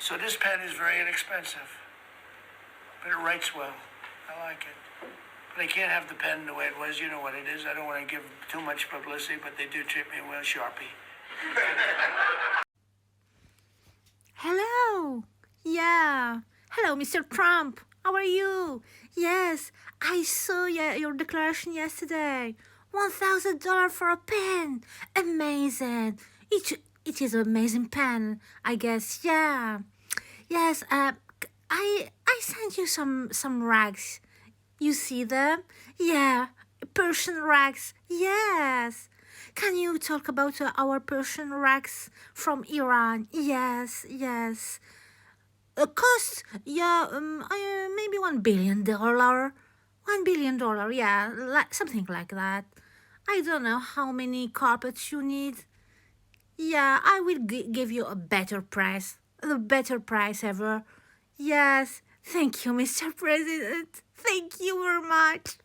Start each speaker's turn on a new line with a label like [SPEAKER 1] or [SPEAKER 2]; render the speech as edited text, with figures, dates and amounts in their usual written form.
[SPEAKER 1] So this pen is very inexpensive, but it writes well. I like it. But I can't have the pen the way it was. You know what it is. I don't want to give too much publicity, but they do treat me well, Sharpie.
[SPEAKER 2] Hello. Yeah. Hello, Mr. Trump. How are you? Yes, I saw your declaration yesterday. $1,000 for a pen. Amazing. It is an amazing pen, I guess. Yeah. Yes, I sent you some rags. You see them? Yeah, Persian rags. Yes. Can you talk about our Persian rags from Iran? Yes, yes. Cost, yeah, maybe $1 billion. $1 billion, yeah, something like that. I don't know how many carpets you need. Yeah, I will give you a better price, the better price ever. Yes, thank you, Mr. President. Thank you very much.